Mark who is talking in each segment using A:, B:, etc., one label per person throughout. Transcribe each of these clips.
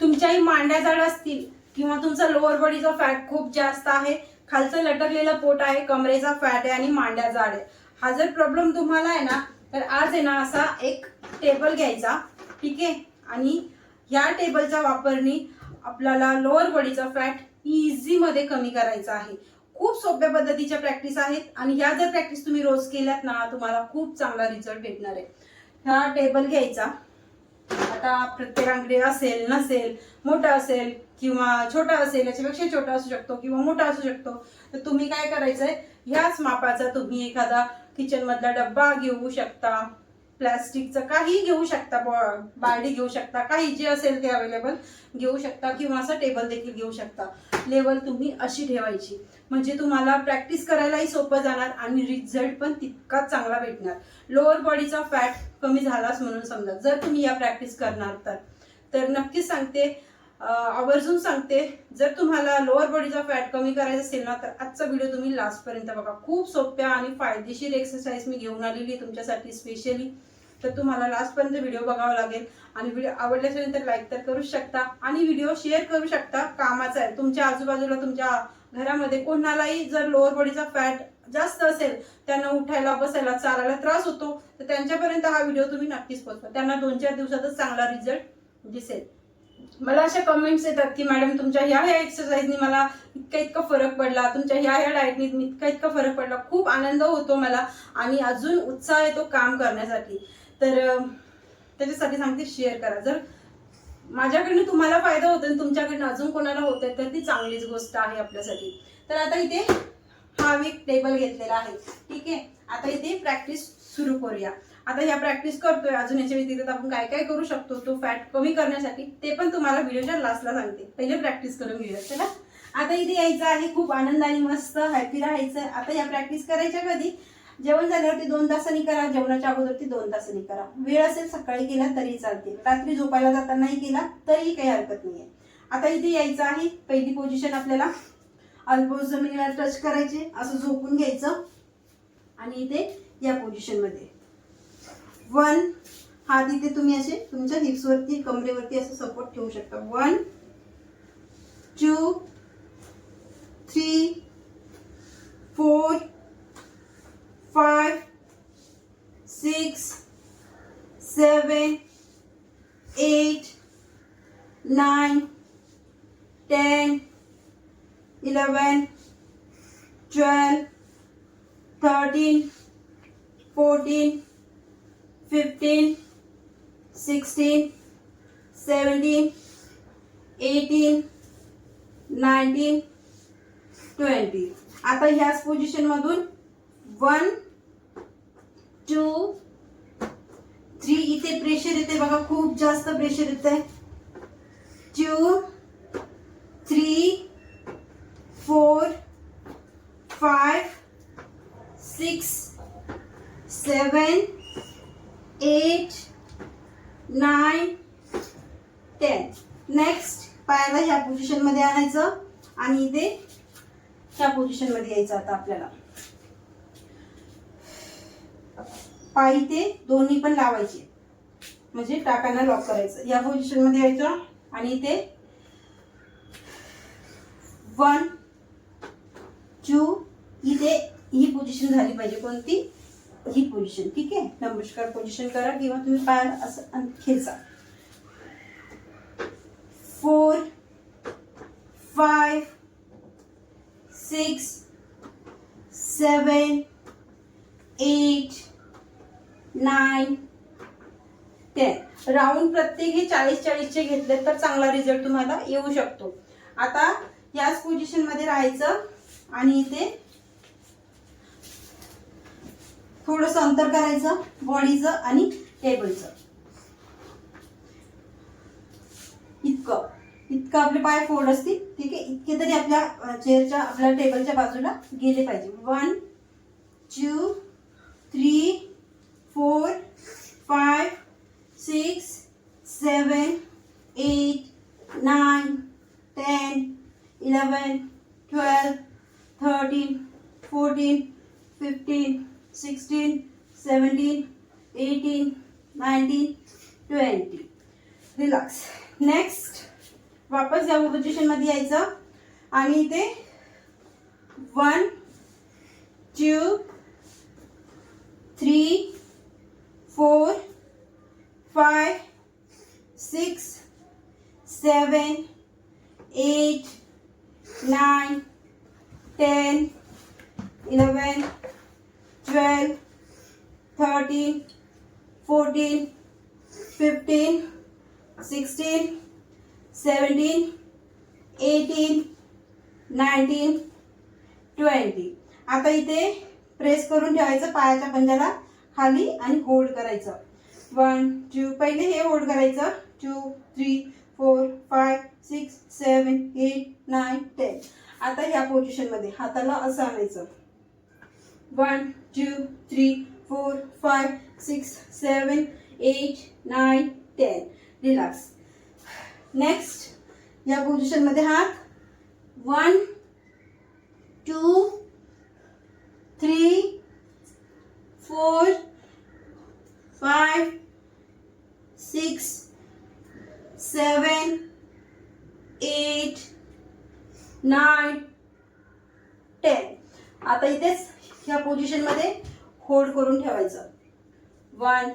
A: तुमच्याही मांड्या जाड असतील किंवा तुमचा लोअर बॉडीचा फॅट खूप जास्त आहे, खालचं लटकलेलं पोट आहे, कमरेचा फॅट आहे आणि मांड्या जाड आहे, हा जर प्रॉब्लेम तुम्हाला आहे ना, तर आज आहे ना असा एक टेबल घ्यायचा, ठीक आहे. आणि या टेबलच्या वापरणी आपल्याला लोअर बॉडीचा फॅट इझी मध्ये कमी करायचा आहे. खूप सोप्या पद्धतीच्या प्रॅक्टिस आहेत आणि ह्या जर प्रॅक्टिस तुम्ही रोज केल्यात ना, तुम्हाला खूप चांगला रिझल्ट भेटणार आहे. हा टेबल घ्यायचा. आता प्रत्येकाकडे असेल नसेल, मोठा असेल किंवा छोटा असेल, याच्यापेक्षा छोटा असू शकतो किंवा मोठा असू शकतो, तर तुम्ही काय करायचंय, ह्याच मापाचा तुम्ही एखादा किचन मधला डब्बा घेऊ शकता, प्लास्टिकचं काही घेऊ शकता, बारडी घेऊ शकता, काही जे असेल ते अवेलेबल घेऊ शकता किंवा असं टेबल देखील घेऊ शकता. लेवल तुम्ही अशी ठेवायची, म्हणजे तुम्हाला प्रॅक्टिस करायलाही सोपं जाणार आणि रिझल्ट पण तितकाच चांगला भेटणार. लोअर बॉडीचा फॅट कमी झालाच म्हणून समजा, जर तुम्ही या प्रॅक्टिस करणार तर नक्कीच सांगते, आवर्जून सांगते, जर तुम्हाला लोअर बॉडीचा फॅट कमी करायचा असेल ना, तर आजचा व्हिडिओ तुम्ही लास्ट पर्यंत बघा. खूप सोप्या आणि फायदेशीर एक्सरसाइज मी घेऊन आलेली आहे तुमच्यासाठी स्पेशली, तर तुम्हाला लास्ट पर्यंत व्हिडिओ बघावा लागेल. आणि व्हिडिओ आवडल्यानंतर लाईक तर करू शकता आणि व्हिडिओ शेअर करू शकता. कामाचा आहे, तुमच्या आजूबाजूला तुमच्या घरामध्ये कोणालाही जर लोअर बॉडीचा फॅट जास्त असेल, त्यांना उठायला बसायला चालायला त्रास होतो, तर त्यांच्यापर्यंत हा व्हिडिओ तुम्ही नक्कीच पोहोचवा. त्यांना 2-4 दिवसातच चांगला रिझल्ट दिसेल. मला अशा कमेंट्स येतात की मॅडम तुमच्या ह्या एक्सरसाइजनी मला इतका फरक पडला, तुमच्या ह्या डाएटनी इतका फरक पडला, खूप आनंद होतो मला आणि अजून उत्साह येतो काम करण्यासाठी. तर त्याच्यासाठी सांगते, शेअर करा. जर माझ्याकडनं तुम्हाला फायदा होतो आणि तुमच्याकडनं अजून कोणाला होतोय तर ती चांगलीच गोष्ट आहे आपल्यासाठी. तर आता इथे हा एक टेबल घेतलेला आहे, ठीक आहे. आता इथे प्रॅक्टिस सुरू करूया. आता ह्या प्रॅक्टिस करतोय, अजून याच्या व्यतिरिक्त आपण काय काय करू शकतो तो फॅट कमी करण्यासाठी, ते पण तुम्हाला व्हिडिओच्या लास्टला सांगते. पहिले प्रॅक्टिस करून घेऊया. चला आता इथे यायचं आहे, खूप आनंदाने मस्त हॅपी राहायचं. आता या प्रॅक्टिस करायच्या कधी, जेवण झाल्यावरती 2 तासांनी करा, जेवणाच्या अगोदरती 2 तासांनी करा. वेळ असेल सकाळी केला तरी चालते, रात्री झोपायला जातानाही केला तरी काही हरकत नाहीये. आता इथे यायचं आहे. पहिली पोझिशन आपल्याला अल्बोज जमिनीला टच करायचे, असं झोपून घ्यायचं आणि इथे या पोझिशन मध्ये 1 हात इथे तुम्ही असे तुमच्या हिप्स वरती कमरेवरती असं सपोर्ट ठेवू शकता. 1 2 3 4 5 6 7 8 9 10 11 12 13 14 15 16 17 18 19 20. आता ह्याच पोझिशन मधून 1 2 3 इथे प्रेशर येते बघा, खूप जास्त प्रेशर येते. 2 3 4 5 6 7 8 9 10. नेक्स्ट पायाला ह्या पोझिशन मध्ये आणायचं आणि इथे ह्या पोझिशन मध्ये यायचं. आता आपल्याला पाय इथे दोन्ही पण लावायचे, म्हणजे टाकांना लॉक करायचं. या पोझिशन मध्ये यायचं आणि इथे 1 2 इथे ही पोझिशन झाली पाहिजे. कोणती? ही पोझिशन, ठीक आहे. नमस्कार पोझिशन करा किंवा तुम्ही पाय असं खेचा. 4 5 6 7 8 9 10. राऊंड प्रत्येक हे 40-40 चे घेतले तर चांगला रिझल्ट तुम्हाला येऊ शकतो. आता याच पोझिशन मध्ये राहायचं आणि इथे थोडस अंतर करायचं बॉडीचं आणि टेबलचं. इतकं आपले पाय फोल्ड असतील, ठीक आहे. इतके तरी आपल्या चेअरच्या आपल्या टेबलच्या बाजूला गेले पाहिजे. 1 2 3 4 5 6 7 8 9 10 11 12 13 14 15 16 17 18 19 20. रिलॅक्स. नेक्स्ट वापस या पोझिशन मध्ये यायचं आणि इथे 1 2 3 4 5 6 7 8 9 10 11 12 13 14 15 16 17 18 19 20. आता इथे प्रेस करून ठेवायचं पायाच्या पंजाला खाली आणि होल्ड करायचं. 1 2 पहिले हे होल्ड करायचं. 2 3 4 5 6 7 8 9 10. आता ह्या पोझिशन मध्ये हाताला असं आणायचं. 1 2 3 4 5 6 7 8 9 10. रिलॅक्स. नेक्स्ट या पोझिशन मध्ये हात 1 2 3 4 5 6 7 8 9 10. आता इथेच ह्या पोझिशन मध्ये होल्ड करून ठेवायचं. 1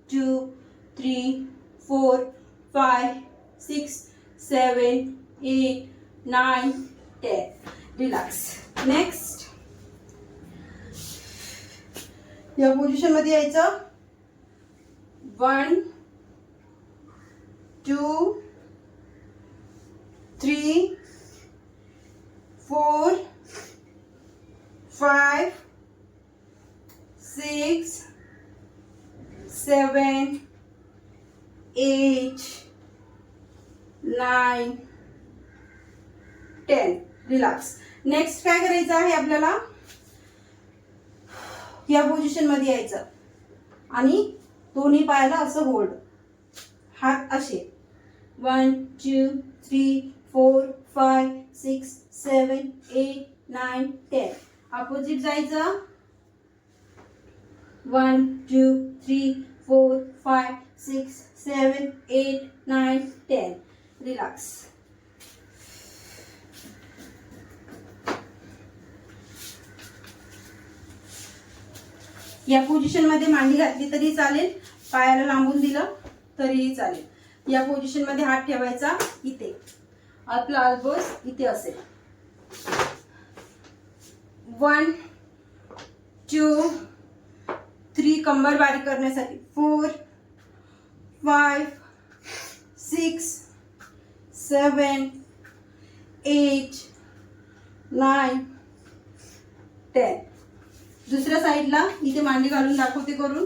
A: 2 3 4 5 6 7 8 9 10. रिलॅक्स. नेक्स्ट या पोझिशन मध्ये यायचं. 1 2 3 4 5 6 7 8 9 10. रिलॅक्स. नेक्स्ट काय करायचं आहे आपल्याला, या पोझिशन मध्ये यायचं आणि दोन्ही पायाला असं होल्ड, हात असे. 1 2 3 4 5 6 7 8 9 10. अपोजिट जायचं. 1 2 3 4 5 6 7 8 9 10. रिलॅक्स. या पोझिशन मध्ये मांडी घातली तरी चालेल, पायाला लांबून दिलं तरीही चालेल. या पोझिशन मध्ये हात ठेवायचा इथे, आपला अल्बोस इथे असेल. 1 2 3 कंबर बारीक करण्यासाठी. 4 5 6 7 8 9 10. दुसऱ्या साईडला इथे मांडी घालून दाखवते करून.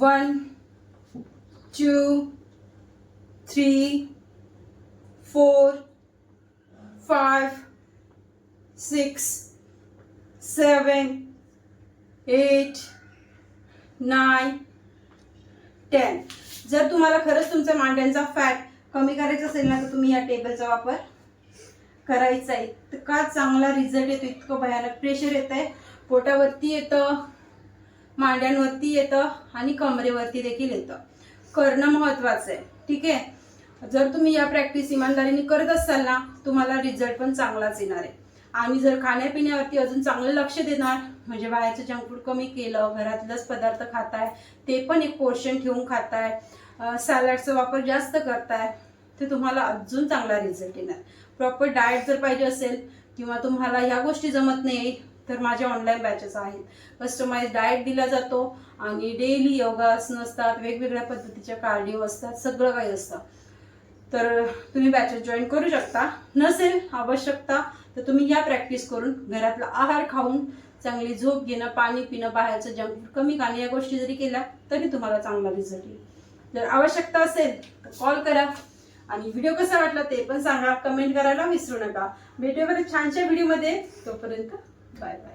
A: 1 2 3 4 5 6 7 8 9 10. जर तुम्हाला खरंच तुमच्या मांड्यांचा फॅट कमी करायचा असेल ना, तर तुम्ही या टेबलचा वापर करायचा आहे. इतका चांगला रिझल्ट येतो, इतकं भयानक. प्रेशर येत आहे, पोटावरती येतं, मांड्यांवरती येतं आणि कमरेवरती देखील येतं. करणं महत्वाचं आहे. ठीक आहे. जर तुम्ही या प्रॅक्टिस इमानदारीने करत असाल ना, तुम्हाला रिझल्ट पण चांगलाच येणार आहे. आणि जर खाण्यापिण्यावरती अजून चांगलं लक्ष देणार, म्हणजे बाहेरचं जंक फूड कमी केलं, घरातलंच पदार्थ खाताय, ते पण एक पोर्शन ठेवून खाताय, सॅलडचा वापर जास्त करताय, तर तुम्हाला अजून चांगला रिझल्ट येणार. प्रॉपर डाएट जर पाहिजे असेल किंवा तुम्हाला ह्या गोष्टी जमत नाही, तर माझ्या ऑनलाईन बॅचेस आहेत. कस्टमाइज डाएट दिला जातो आणि डेली योगासनं असतात, वेगवेगळ्या पद्धतीच्या कार्डिओ असतात, सगळं काही असतं. तर तुम्ही बॅचेस जॉईन करू शकता. नसेल आवश्यकता तर तुम्ही या प्रॅक्टिस करून घरातला आहार खाऊन चांगली झोप घेणं, पाणी पिणं, बाहेरचं जंक फूड कमी खाणं, या गोष्टी जरी केल्या तरी तुम्हाला चांगला रिझल्ट येईल. जर आवश्यकता असेल तर कॉल करा आणि व्हिडिओ कसा वाटला ते पण सांगा. कमेंट करायला विसरू नका. भेटूया बरं छानशा व्हिडिओमध्ये. तोपर्यंत बाय बाय.